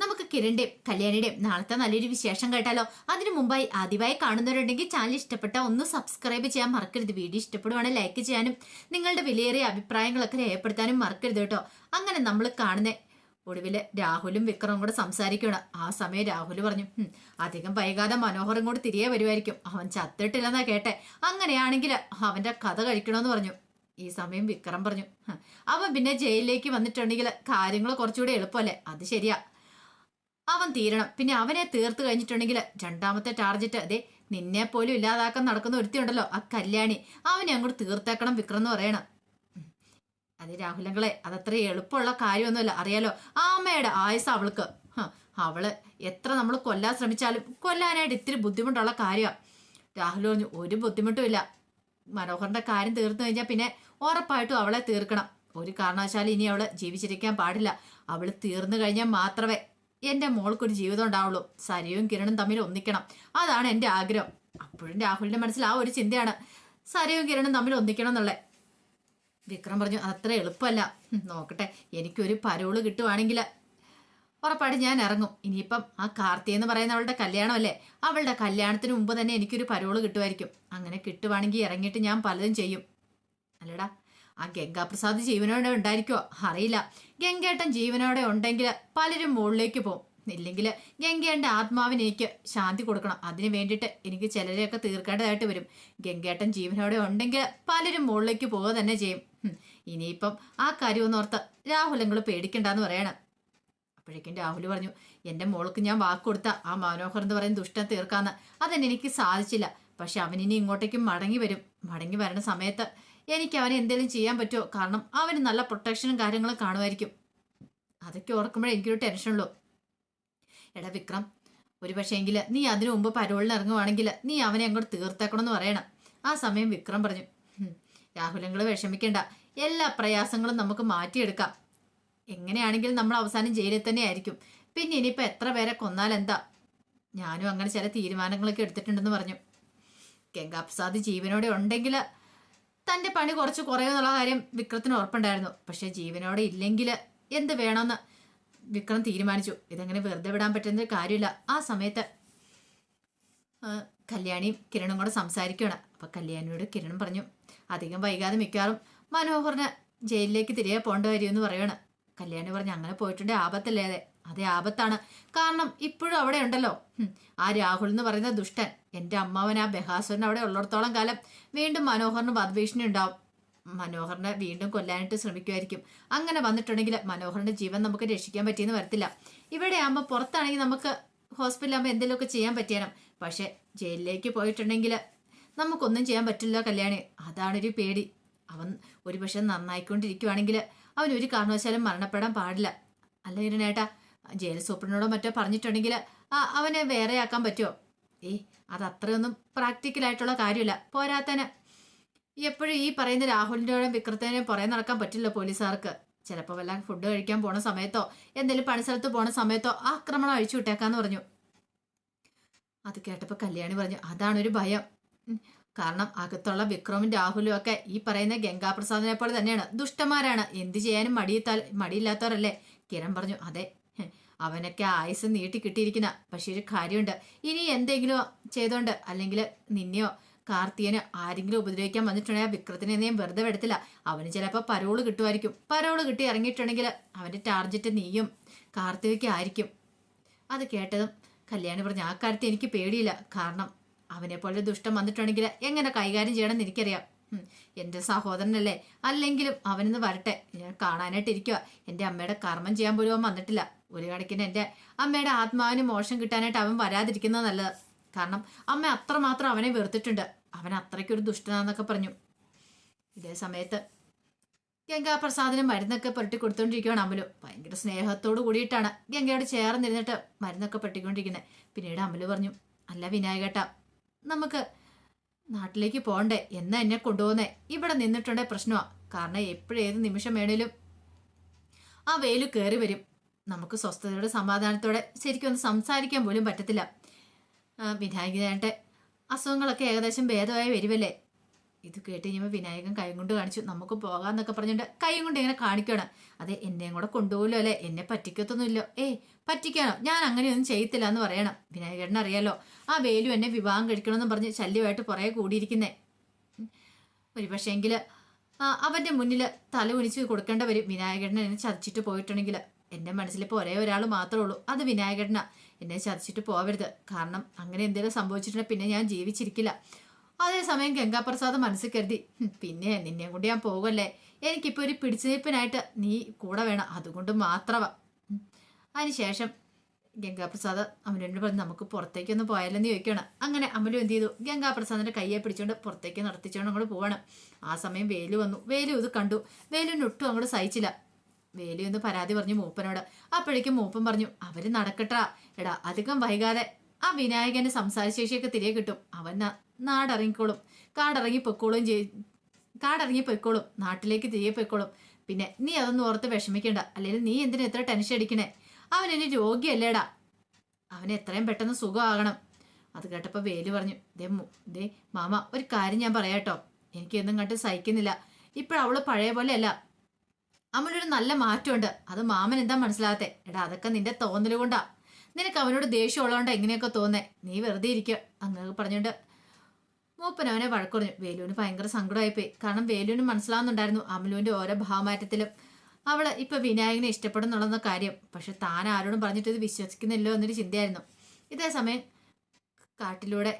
നമുക്ക് കിരണിന്റെയും കല്യാണിയുടെയും നാളത്തെ നല്ലൊരു വിശേഷം കേട്ടാലോ? അതിനു മുമ്പായി ആദ്യമായി കാണുന്നവരുണ്ടെങ്കിൽ ചാനൽ ഇഷ്ടപ്പെട്ട ഒന്ന് സബ്സ്ക്രൈബ് ചെയ്യാൻ മറക്കരുത്. വീഡിയോ ഇഷ്ടപ്പെടുവാണെങ്കിൽ ലൈക്ക് ചെയ്യാനും നിങ്ങളുടെ വിലയേറിയ അഭിപ്രായങ്ങളൊക്കെ രേഖപ്പെടുത്താനും മറക്കരുത് കേട്ടോ. അങ്ങനെ നമ്മൾ കാണുന്ന ഒടുവില് രാഹുലും വിക്രമും കൂടെ സംസാരിക്കണം. ആ സമയം രാഹുൽ പറഞ്ഞു, അധികം വൈകാതെ മനോഹറും കൂടെ തിരികെ വരുമായിരിക്കും. അവൻ ചത്തിട്ടില്ലെന്നാ കേട്ടെ. അങ്ങനെയാണെങ്കിൽ അവന്റെ കഥ കഴിക്കണമെന്ന് പറഞ്ഞു. ഈ സമയം വിക്രം പറഞ്ഞു, അവൻ പിന്നെ ജയിലിലേക്ക് വന്നിട്ടുണ്ടെങ്കിൽ കാര്യങ്ങൾ കുറച്ചുകൂടി എളുപ്പമല്ലേ? അത് ശരിയാ, അവൻ തീരണം. പിന്നെ അവനെ തീർത്ത് കഴിഞ്ഞിട്ടുണ്ടെങ്കിൽ രണ്ടാമത്തെ ടാർജറ്റ് അതെ നിന്നെ പോലും ഇല്ലാതാക്കാൻ നടക്കുന്ന ഒരുത്തിയുണ്ടല്ലോ, ആ കല്യാണി, അവനെ അങ്ങോട്ട് തീർത്തേക്കണം വിക്രം എന്ന് പറയണം. അത് രാഹുലങ്ങളെ, അതത്ര എളുപ്പമുള്ള കാര്യമൊന്നുമല്ല, അറിയാലോ. ആ അമ്മയുടെ ആയുസ് അവൾക്ക്. അവള് എത്ര നമ്മൾ കൊല്ലാൻ ശ്രമിച്ചാലും കൊല്ലാനായിട്ട് ഇത്തിരി ബുദ്ധിമുട്ടുള്ള കാര്യമാണ്. രാഹുൽ പറഞ്ഞു, ഒരു ബുദ്ധിമുട്ടും ഇല്ല. മനോഹറിന്റെ കാര്യം തീർന്നു കഴിഞ്ഞാൽ പിന്നെ ഉറപ്പായിട്ടും അവളെ തീർക്കണം. ഒരു കാരണവശാലും ഇനി അവള് ജീവിച്ചിരിക്കാൻ പാടില്ല. അവള് തീർന്നു കഴിഞ്ഞാൽ മാത്രമേ എന്റെ മോൾക്കൊരു ജീവിതം ഉണ്ടാവുള്ളൂ. സരയും കിരണും തമ്മിൽ ഒന്നിക്കണം, അതാണ് എന്റെ ആഗ്രഹം. അപ്പോഴും രാഹുലിന്റെ മനസ്സിൽ ആ ഒരു ചിന്തയാണ്, സരയും കിരണും തമ്മിൽ ഒന്നിക്കണം എന്നുള്ളത്. വിക്രം പറഞ്ഞു, അതത്ര എളുപ്പമല്ല. നോക്കട്ടെ, എനിക്കൊരു പരോള് കിട്ടുവാണെങ്കിൽ ഉറപ്പായിട്ട് ഞാൻ ഇറങ്ങും. ഇനിയിപ്പം ആ കാർത്തി എന്ന് പറയുന്ന അവളുടെ കല്യാണമല്ലേ, അവളുടെ കല്യാണത്തിന് മുമ്പ് തന്നെ എനിക്കൊരു പരോള് കിട്ടുമായിരിക്കും. അങ്ങനെ കിട്ടുവാണെങ്കിൽ ഇറങ്ങിയിട്ട് ഞാൻ പലതും ചെയ്യും. അല്ലടാ, ആ ഗംഗാപ്രസാദ് ജീവനോടെ ഉണ്ടായിരിക്കോ അറിയില്ല. ഗംഗേട്ടൻ ജീവനോടെ ഉണ്ടെങ്കിൽ പലരും മുകളിലേക്ക് പോകും. ഇല്ലെങ്കിൽ ഗംഗേട്ടൻ്റെ ആത്മാവിന് എനിക്ക് ശാന്തി കൊടുക്കണം. അതിന് വേണ്ടിയിട്ട് എനിക്ക് ചിലരെയൊക്കെ തീർക്കേണ്ടതായിട്ട് വരും. ഗംഗേട്ടൻ ജീവനോടെ ഉണ്ടെങ്കിൽ പലരും മുകളിലേക്ക് പോവുക തന്നെ ചെയ്യും. ഇനിയിപ്പം ആ കാര്യമൊന്നും ഓർത്ത് രാഹുലങ്ങൾ പേടിക്കണ്ടെന്ന് പറയണം. അപ്പോഴേക്കും രാഹുൽ പറഞ്ഞു, എൻ്റെ മോൾക്ക് ഞാൻ വാക്ക് കൊടുത്ത ആ മനോഹർ എന്ന് പറയുന്ന ദുഷ്ടൻ തീർക്കാന്ന്, അതെന്നെ എനിക്ക് സാധിച്ചില്ല. പക്ഷെ അവനിനി ഇങ്ങോട്ടേക്കും മടങ്ങി വരും. മടങ്ങി വരുന്ന സമയത്ത് എനിക്ക് അവനെ എന്തെങ്കിലും ചെയ്യാൻ പറ്റുമോ? കാരണം അവന് നല്ല പ്രൊട്ടക്ഷനും കാര്യങ്ങളും കാണുമായിരിക്കും. അതൊക്കെ ഓർക്കുമ്പോഴേ എനിക്കൊരു ടെൻഷനുള്ളൂ. എടാ വിക്രം, ഒരു പക്ഷേ എങ്കിൽ നീ അതിനു മുമ്പ് പരോളിന് ഇറങ്ങുവാണെങ്കിൽ നീ അവനെ അങ്ങോട്ട് തീർത്തേക്കണം എന്ന് പറയണം. ആ സമയം വിക്രം പറഞ്ഞു, രാഹുലങ്ങൾ വിഷമിക്കേണ്ട, എല്ലാ പ്രയാസങ്ങളും നമുക്ക് മാറ്റിയെടുക്കാം. എങ്ങനെയാണെങ്കിലും നമ്മൾ അവസാനം ജയിലിൽ തന്നെ ആയിരിക്കും. പിന്നെ ഇനിയിപ്പോൾ എത്ര പേരെ കൊന്നാൽ എന്താ? ഞാനും അങ്ങനെ ചില തീരുമാനങ്ങളൊക്കെ എടുത്തിട്ടുണ്ടെന്ന് പറഞ്ഞു. ഗംഗാപ്രസാദ് ജീവനോടെ ഉണ്ടെങ്കിൽ തൻ്റെ പണി കുറച്ച് കുറയുമെന്നുള്ള കാര്യം വിക്രത്തിന് ഉറപ്പുണ്ടായിരുന്നു. പക്ഷെ ജീവനോടെ ഇല്ലെങ്കിൽ എന്ത് വേണമെന്ന് വിക്രം തീരുമാനിച്ചു. ഇതെങ്ങനെ വെറുതെ വിടാൻ പറ്റുന്ന കാര്യമില്ല. ആ സമയത്ത് കല്യാണിയും കിരണും കൂടെ സംസാരിക്കുകയാണ്. അപ്പൊ കല്യാണിയോട് കിരൺ പറഞ്ഞു, അധികം വൈകാതെ മിക്കവാറും മനോഹറിന് ജയിലിലേക്ക് തിരികെ പോകേണ്ട വരുമെന്ന് പറയുകയാണ്. കല്യാണി പറഞ്ഞു, അങ്ങനെ പോയിട്ടുണ്ടെ ആപത്തല്ലേ? അതേ ആപത്താണ്. കാരണം ഇപ്പോഴും അവിടെ ഉണ്ടല്ലോ ആ രാഹുൽ എന്ന് പറയുന്ന ദുഷ്ടൻ. എൻ്റെ അമ്മാവൻ ആ ബഹാസുരൻ അവിടെ ഉള്ളിടത്തോളം കാലം വീണ്ടും മനോഹറിന് വധഭീഷണി ഉണ്ടാവും. മനോഹറിനെ വീണ്ടും കൊല്ലാനായിട്ട് ശ്രമിക്കുമായിരിക്കും. അങ്ങനെ വന്നിട്ടുണ്ടെങ്കിൽ മനോഹറിന്റെ ജീവൻ നമുക്ക് രക്ഷിക്കാൻ പറ്റിയെന്ന് വരത്തില്ല. ഇവിടെ ആകുമ്പോൾ പുറത്താണെങ്കിൽ നമുക്ക് ഹോസ്പിറ്റലാകുമ്പോൾ എന്തെങ്കിലുമൊക്കെ ചെയ്യാൻ പറ്റിയാലും, പക്ഷെ ജയിലിലേക്ക് പോയിട്ടുണ്ടെങ്കിൽ നമുക്കൊന്നും ചെയ്യാൻ പറ്റില്ല കല്യാണി. അതാണൊരു പേടി. അവൻ ഒരു പക്ഷെ നന്നായിക്കൊണ്ടിരിക്കുവാണെങ്കിൽ അവൻ ഒരു കാരണവശാലും മരണപ്പെടാൻ പാടില്ല. അല്ല കിരണേട്ടാ, ജയിൽ സൂപ്രണ്ടിനോടോ മറ്റോ പറഞ്ഞിട്ടുണ്ടെങ്കിൽ അവനെ വേറെ ആക്കാൻ പറ്റുമോ? അത് അത്രയൊന്നും പ്രാക്ടിക്കലായിട്ടുള്ള കാര്യമില്ല. പോരാത്തന് എപ്പോഴും ഈ പറയുന്ന രാഹുലിൻ്റെയോടും വിക്രത്തിനെയും പുറകെ നടക്കാൻ പറ്റില്ല പോലീസുകാർക്ക്. ചിലപ്പോൾ വല്ല ഫുഡ് കഴിക്കാൻ പോണ സമയത്തോ എന്തെങ്കിലും പണിസ്ഥലത്ത് പോണ സമയത്തോ ആക്രമണം അഴിച്ചു വിട്ടേക്കാന്ന് പറഞ്ഞു. അത് കേട്ടപ്പോൾ കല്യാണി പറഞ്ഞു, അതാണൊരു ഭയം. കാരണം അകത്തുള്ള വിക്രമും രാഹുലും ഒക്കെ ഈ പറയുന്ന ഗംഗാപ്രസാദിനെ പോലെ തന്നെയാണ്, ദുഷ്ടന്മാരാണ്. എന്ത് ചെയ്യാനും മടിയില്ലാത്തവരല്ലേ? കിരൺ പറഞ്ഞു, അതെ, അവനൊക്കെ ആയുസ് നീട്ടി കിട്ടിയിരിക്കുന്ന. പക്ഷെ ഒരു കാര്യമുണ്ട്, ഇനി എന്തെങ്കിലും ചെയ്തോണ്ട് അല്ലെങ്കിൽ നിന്നെയോ കാർത്തിയനോ ആരെങ്കിലും ഉപദ്രവിക്കാൻ വന്നിട്ടുണ്ടെങ്കിൽ വിക്രത്തിനെ ഞാൻ വെറുതെ വിടത്തില്ല. അവന് ചിലപ്പോൾ പരോള് കിട്ടുമായിരിക്കും. പരോള് കിട്ടി ഇറങ്ങിയിട്ടുണ്ടെങ്കിൽ അവന്റെ ടാർജറ്റ് നീയും കാർത്തികയ്ക്ക് ആയിരിക്കും. അത് കേട്ടതും കല്യാണി പറഞ്ഞു, ആ കാര്യത്തിൽ എനിക്ക് പേടിയില്ല. കാരണം അവനെ പോലെ ദുഷ്ടം വന്നിട്ടുണ്ടെങ്കിൽ എങ്ങനെ കൈകാര്യം ചെയ്യണമെന്ന് എനിക്കറിയാം. എൻ്റെ സഹോദരനല്ലേ, അല്ലെങ്കിലും അവനിന്ന് വരട്ടെ, ഞാൻ കാണാനായിട്ട് ഇരിക്കുക. എൻ്റെ അമ്മയുടെ കർമ്മം ചെയ്യാൻ പോലും അവൻ വന്നിട്ടില്ല. ഒരു കണക്കിന് എൻ്റെ അമ്മയുടെ ആത്മാവിന് മോശം കിട്ടാനായിട്ട് അവൻ വരാതിരിക്കുന്നത് നല്ലത്. കാരണം അമ്മ അത്രമാത്രം അവനെ വെറുത്തിട്ടുണ്ട്. അവൻ അത്രയ്ക്കൊരു ദുഷ്ടനാന്നൊക്കെ പറഞ്ഞു. ഇതേ സമയത്ത് ഗംഗാപ്രസാദിന് മരുന്നൊക്കെ പുരട്ടി കൊടുത്തോണ്ടിരിക്കുകയാണ് അമലു. ഭയങ്കര സ്നേഹത്തോട് കൂടിയിട്ടാണ് ഗംഗയോട് ചേർന്നിരുന്നിട്ട് മരുന്നൊക്കെ പെട്ടിക്കൊണ്ടിരിക്കുന്നത്. പിന്നീട് അമലു പറഞ്ഞു, അല്ല വിനായകേട്ടാ, നമുക്ക് നാട്ടിലേക്ക് പോകണ്ടേ? എന്നാ എന്നെ കൊണ്ടുപോകുന്നേ? ഇവിടെ നിന്നിട്ടുണ്ടേ പ്രശ്നമാണ്. കാരണം എപ്പോഴും ഏത് നിമിഷം വേണേലും ആ വെയിൽ കയറി വരും. നമുക്ക് സ്വസ്ഥതയോടെ സമാധാനത്തോടെ ശരിക്കും ഒന്ന് സംസാരിക്കാൻ പോലും പറ്റത്തില്ല. വിനായകനായിട്ട് അസുഖങ്ങളൊക്കെ ഏകദേശം ഭേദമായി വരുമല്ലേ? ഇത് കേട്ട് കഴിഞ്ഞപ്പോൾ വിനായകൻ കൈ കൊണ്ട് കാണിച്ചു. നമുക്ക് പോകാന്നൊക്കെ പറഞ്ഞിട്ട് കൈ കൊണ്ട് ഇങ്ങനെ കാണിക്കണം. അതെ, എന്നെയും കൂടെ കൊണ്ടുപോകല്ലോ അല്ലേ, എന്നെ പറ്റിക്കത്തൊന്നുമില്ലോ. പറ്റിക്കാനോ, ഞാൻ അങ്ങനെയൊന്നും ചെയ്യത്തില്ല എന്ന് പറയണം. വിനായകനെ അറിയാലോ, ആ വേലു എന്നെ വിവാഹം കഴിക്കണമെന്ന് പറഞ്ഞ് ശല്യമായിട്ട് പുറകെ കൂടിയിരിക്കുന്നേ. ഒരു പക്ഷേങ്കിൽ അവൻ്റെ മുന്നിൽ തല കുനിച്ച് കൊടുക്കേണ്ട വരും. വിനായകനെ എന്നെ ചതിച്ചിട്ട് പോയിട്ടുണ്ടെങ്കിൽ എൻ്റെ മനസ്സിലിപ്പോൾ ഒരേ ഒരാൾ മാത്രമേ ഉള്ളൂ, അത് വിനായകനാ. എന്നെ ചതിച്ചിട്ട് പോവരുത്, കാരണം അങ്ങനെ എന്തെങ്കിലും സംഭവിച്ചിട്ടുണ്ടെങ്കിൽ പിന്നെ ഞാൻ ജീവിച്ചിരിക്കില്ല. അതേസമയം ഗംഗാപ്രസാദ് മനസ്സിൽ കരുതി, പിന്നെ നിന്നെയും കൊണ്ട് ഞാൻ പോകുമല്ലേ, എനിക്കിപ്പോൾ ഒരു പിടിച്ചുനിൽപ്പിനായിട്ട് നീ കൂടെ വേണം, അതുകൊണ്ട് മാത്രമാ. അതിനുശേഷം ഗംഗാപ്രസാദ് അമലുവിനോട് പറഞ്ഞ് നമുക്ക് പുറത്തേക്കൊന്ന് പോയാലെന്ന് ചോദിക്കണം. അങ്ങനെ അമലു എന്ത് ചെയ്തു, ഗംഗാപ്രസാദിന്റെ കയ്യെ പിടിച്ചുകൊണ്ട് പുറത്തേക്ക് നടത്തിച്ചുകൊണ്ട് അങ്ങോട്ട് പോവാണ്. ആ സമയം വേലു വന്നു. വേലു ഇത് കണ്ടു. വേലുവിന് ഒട്ടും അങ്ങോട്ട് സഹിച്ചില്ല. വേലു എന്ന് പരാതി പറഞ്ഞു മൂപ്പനോട്. അപ്പോഴേക്കും മൂപ്പൻ പറഞ്ഞു, അവര് നടക്കട്ടാ എടാ, അധികം വൈകാതെ ആ വിനായകന്റെ സംസാരശേഷിയൊക്കെ തിരികെ കിട്ടും. അവൻ നാടിറങ്ങിക്കോളും, കാടിറങ്ങി പൊയ്ക്കോളും, നാട്ടിലേക്ക് തിരികെ പൊയ്ക്കോളും. പിന്നെ നീ അതൊന്നും ഓർത്ത് വിഷമിക്കണ്ട, അല്ലെങ്കിൽ നീ എന്തിനാ എത്ര ടെൻഷൻ അടിക്കണേ, അവൻ എന്നെ രോഗിയല്ലേടാ, അവന് എത്രയും പെട്ടെന്ന് സുഖമാകണം. അത് കേട്ടപ്പോൾ വേലു പറഞ്ഞു, ദേ മാമ, ഒരു കാര്യം ഞാൻ പറയാട്ടോ, എനിക്കൊന്നും കണ്ട് സഹിക്കുന്നില്ല. ഇപ്പോഴവള് പഴയ പോലെ അല്ല, അവനൊരു നല്ല മാറ്റമുണ്ട്. അത് മാമൻ എന്താ മനസ്സിലാകത്തെ? എടാ, അതൊക്കെ നിന്റെ തോന്നൽ കൊണ്ടാ. നിനക്ക് അവനോട് ദേഷ്യം ഉള്ളതുകൊണ്ട് എങ്ങനെയൊക്കെ തോന്നേ, നീ വെറുതെ ഇരിക്കുക അങ്ങനെ പറഞ്ഞുകൊണ്ട് മൂപ്പൻ അവനെ വഴക്കുറഞ്ഞു. വേലുവിന് ഭയങ്കര സങ്കടമായിപ്പോയി. കാരണം വേലുവിന് മനസ്സിലാവുന്നുണ്ടായിരുന്നു അമലുവിന്റെ ഓരോ ഭാവമാറ്റത്തിലും അവള് ഇപ്പൊ വിനായകനെ ഇഷ്ടപ്പെടുന്നുള്ളെന്ന കാര്യം. പക്ഷെ താൻ ആരോടും പറഞ്ഞിട്ട് ഇത് വിശ്വസിക്കുന്നില്ലോ എന്നൊരു ചിന്തയായിരുന്നു. ഇതേ സമയം കാട്ടിലൂടെ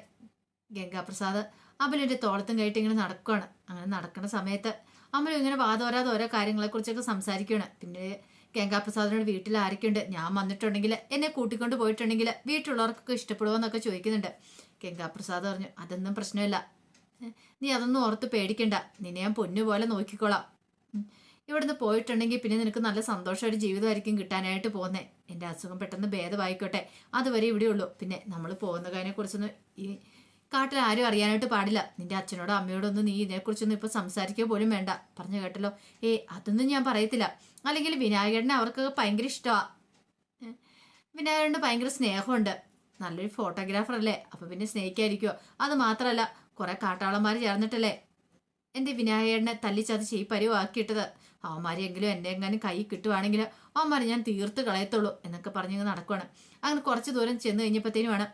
ഗംഗാപ്രസാദ് അമലുവിന്റെ തോളത്തും കയറ്റി ഇങ്ങനെ നടക്കുകയാണ്. അങ്ങനെ നടക്കുന്ന സമയത്ത് അമലു ഇങ്ങനെ വാതോരാതെ ഓരോ കാര്യങ്ങളെക്കുറിച്ചൊക്കെ സംസാരിക്കുകയാണ്. പിന്നെ ഗംഗാപ്രസാദിനോട് വീട്ടിൽ ആരൊക്കെയുണ്ട്, ഞാൻ വന്നിട്ടുണ്ടെങ്കിൽ എന്നെ കൂട്ടിക്കൊണ്ട് പോയിട്ടുണ്ടെങ്കിൽ വീട്ടിലുള്ളവർക്കൊക്കെ ഇഷ്ടപ്പെടുമോ എന്നൊക്കെ ചോദിക്കുന്നുണ്ട്. ഗംഗാപ്രസാദ് പറഞ്ഞു, അതൊന്നും പ്രശ്നമില്ല, നീ അതൊന്നും ഓർത്ത് പേടിക്കണ്ട, നിന്നെ ഞാൻ പൊന്നുപോലെ നോക്കിക്കോളാം. ഇവിടുന്ന് പോയിട്ടുണ്ടെങ്കിൽ പിന്നെ നിനക്ക് നല്ല സന്തോഷമായിട്ട് ജീവിതമായിരിക്കും കിട്ടാനായിട്ട് പോകുന്നേ. എൻ്റെ അസുഖം പെട്ടെന്ന് ഭേദമായിക്കോട്ടെ, അതുവരെ ഇവിടെ ഉള്ളൂ. പിന്നെ നമ്മൾ പോകുന്ന കാര്യത്തെക്കുറിച്ചൊന്നും ഈ കാട്ടിൽ ആരും അറിയാനായിട്ട് പാടില്ല. നിന്റെ അച്ഛനോടോ അമ്മയോടോ ഒന്നും നീ ഇതിനെക്കുറിച്ചൊന്നും ഇപ്പൊ സംസാരിക്കുക പോലും വേണ്ട. പറഞ്ഞു കേട്ടല്ലോ? അതൊന്നും ഞാൻ പറയത്തില്ല. അല്ലെങ്കിൽ വിനായകനെ അവർക്ക് ഭയങ്കര ഇഷ്ടമാണ്. വിനായകന് ഭയങ്കര സ്നേഹമുണ്ട്. നല്ലൊരു ഫോട്ടോഗ്രാഫർ അല്ലേ, അപ്പൊ പിന്നെ സ്നേഹിക്കാതിരിക്കുവോ? അത് മാത്രമല്ല, കുറെ കാട്ടാളന്മാർ ചേർന്നിട്ടല്ലേ എൻ്റെ വിനായകനെ തല്ലിച്ചതച്ച് ഈ പരിവാക്കിയിട്ടത്. അവന്മാരെങ്കിലും എൻ്റെ എങ്ങാനും കൈ കിട്ടുവാണെങ്കിൽ അവന്മാരെ ഞാൻ തീർത്ത് കളയത്തുള്ളൂ എന്നൊക്കെ പറഞ്ഞ് നടക്കുവാണ്. അങ്ങനെ കുറച്ച് ദൂരം ചെന്ന് കഴിഞ്ഞപ്പോഴത്തേനുമാണ്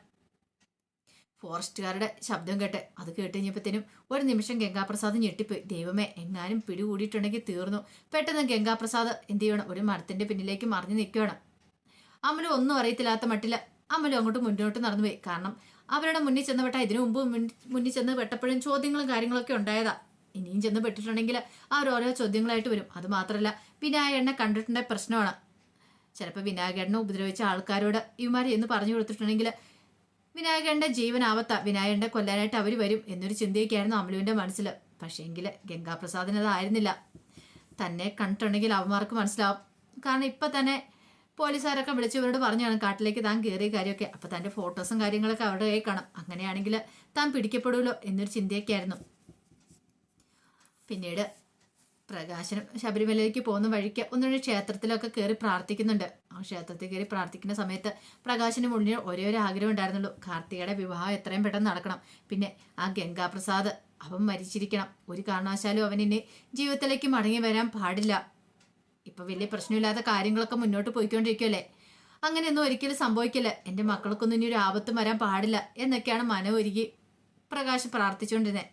ഫോറസ്റ്റുകാരുടെ ശബ്ദം കേട്ടെ. അത് കേട്ട് കഴിഞ്ഞപ്പോഴത്തേനും ഒരു നിമിഷം ഗംഗാപ്രസാദ് ഞെട്ടിപ്പോയി. ദൈവമേ, എങ്ങാനും പിടികൂടിയിട്ടുണ്ടെങ്കിൽ തീർന്നു. പെട്ടെന്ന് ഗംഗാപ്രസാദ് എന്ത് ചെയ്യണം, ഒരു മരത്തിന്റെ പിന്നിലേക്ക് മറിഞ്ഞു നിൽക്കുകയാണ്. അമലു ഒന്നും അറിയത്തില്ലാത്ത മട്ടില് അമലു അങ്ങോട്ട് മുന്നോട്ട് നടന്നുപോയി. കാരണം അവരുടെ മുന്നിൽ ചെന്ന് പെട്ട ഇതിനു മുമ്പ് മുന്നിൽ ചെന്ന് പെട്ടപ്പോഴും ചോദ്യങ്ങളും കാര്യങ്ങളൊക്കെ ഉണ്ടായതാ. ഇനിയും ചെന്ന് പെട്ടിട്ടുണ്ടെങ്കിൽ ഓരോ ചോദ്യങ്ങളായിട്ട് വരും. അത് മാത്രമല്ല, വിനായകനെ കണ്ടിട്ടുണ്ടെ പ്രശ്നമാണ്. ചിലപ്പോൾ വിനായകനെ ഉപദ്രവിച്ച ആൾക്കാരോട് ഇവന്മാർ എന്ന് പറഞ്ഞു കൊടുത്തിട്ടുണ്ടെങ്കിൽ വിനായകന്റെ ജീവനാവത്ത, വിനായകനെ കൊല്ലാനായിട്ട് അവർ വരും എന്നൊരു ചിന്തയൊക്കെയായിരുന്നു അമലുവിന്റെ മനസ്സിൽ. പക്ഷേങ്കിൽ ഗംഗാപ്രസാദിന് അതായിരുന്നില്ല. തന്നെ കണ്ടിട്ടുണ്ടെങ്കിൽ അവന്മാർക്ക് മനസ്സിലാവും. കാരണം ഇപ്പൊ തന്നെ പോലീസുകാരൊക്കെ വിളിച്ചവരോട് പറഞ്ഞാണ് കാട്ടിലേക്ക് താൻ കയറിയ കാര്യമൊക്കെ. അപ്പൊ തന്റെ ഫോട്ടോസും കാര്യങ്ങളൊക്കെ അവിടെ കൈ കാണാം. അങ്ങനെയാണെങ്കിൽ താൻ പിടിക്കപ്പെടുമല്ലോ എന്നൊരു ചിന്തയൊക്കെയായിരുന്നു. പിന്നീട് പ്രകാശനം ശബരിമലയിലേക്ക് പോകുന്ന വഴിക്ക് ഒന്നുകൂടി ക്ഷേത്രത്തിലൊക്കെ കയറി പ്രാർത്ഥിക്കുന്നുണ്ട്. ആ ക്ഷേത്രത്തിൽ കയറി പ്രാർത്ഥിക്കുന്ന സമയത്ത് പ്രകാശിന് മുന്നിൽ ഒരേ ഒരു ആഗ്രഹം ഉണ്ടായിരുന്നുള്ളൂ, കാർത്തികയുടെ വിവാഹം എത്രയും പെട്ടെന്ന് നടക്കണം. പിന്നെ ആ ഗംഗാപ്രസാദ് അവൻ മരിച്ചിരിക്കണം. ഒരു കാരണവശാലും അവൻ ഇനി ജീവിതത്തിലേക്ക് മടങ്ങി വരാൻ പാടില്ല. ഇപ്പൊ വലിയ പ്രശ്നമില്ലാത്ത കാര്യങ്ങളൊക്കെ മുന്നോട്ട് പോയിക്കൊണ്ടിരിക്കുമല്ലേ, അങ്ങനെയൊന്നും ഒരിക്കലും സംഭവിക്കില്ല. എൻ്റെ മക്കൾക്കൊന്നും ഇനി ഒരു ആപത്തും വരാൻ പാടില്ല എന്നൊക്കെയാണ് മനമൊരുക്കി പ്രകാശ് പ്രാർത്ഥിച്ചുകൊണ്ടിരുന്നത്.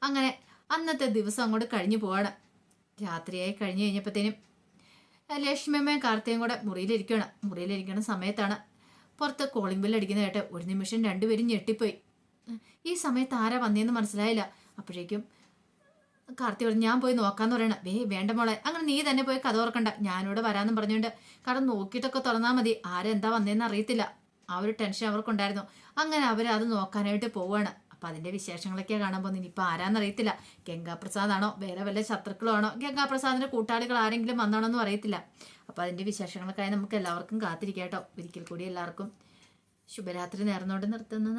അങ്ങനെ അന്നത്തെ ദിവസം അങ്ങോട്ട് കഴിഞ്ഞു പോവാണ്. രാത്രിയായി കഴിഞ്ഞു കഴിഞ്ഞപ്പോഴത്തേനും ലക്ഷ്മിയമ്മയും കാർത്തികയും കൂടെ മുറിയിലിരിക്കുന്ന സമയത്താണ് പുറത്ത് കോളിംഗ് ബെല്ല് അടിക്കുന്ന കേട്ട്. ഒരു നിമിഷം രണ്ടുപേരും ഞെട്ടിപ്പോയി. ഈ സമയത്ത് ആരാ വന്നേന്ന് മനസ്സിലായില്ല. അപ്പോഴേക്കും കാർത്തി പറഞ്ഞു, ഞാൻ പോയി നോക്കാന്ന് പറയണ. വേണ്ട മോളെ, അങ്ങനെ നീ തന്നെ പോയി കഥ ഓർക്കണ്ട, ഞാനിവിടെ വരാമെന്നും പറഞ്ഞുകൊണ്ട് കാരണം നോക്കിയിട്ടൊക്കെ തുറന്നാൽ മതി, ആരെന്താ വന്നേന്ന് അറിയത്തില്ല. ആ ഒരു ടെൻഷൻ അവർക്കുണ്ടായിരുന്നു. അങ്ങനെ അത് നോക്കാനായിട്ട് പോവുകയാണ്. അപ്പൊ അതിന്റെ വിശേഷങ്ങളൊക്കെ കാണാൻ പോകുന്നത്. ഇനിയിപ്പോൾ ആരാന്നറിയത്തില്ല, ഗംഗാപ്രസാദാണോ വേറെ വല്ല ശത്രുക്കളോ ആണോ, ഗംഗാപ്രസാദിന്റെ കൂട്ടാളികൾ ആരെങ്കിലും വന്നാണോന്നും അറിയത്തില്ല. അപ്പൊ അതിന്റെ വിശേഷങ്ങളൊക്കെ നമുക്ക് എല്ലാവർക്കും കാത്തിരിക്കാം കേട്ടോ. ഒരിക്കൽ കൂടി എല്ലാവർക്കും ശുഭരാത്രി നേർന്നുകൊണ്ട് നിർത്തുന്നത്.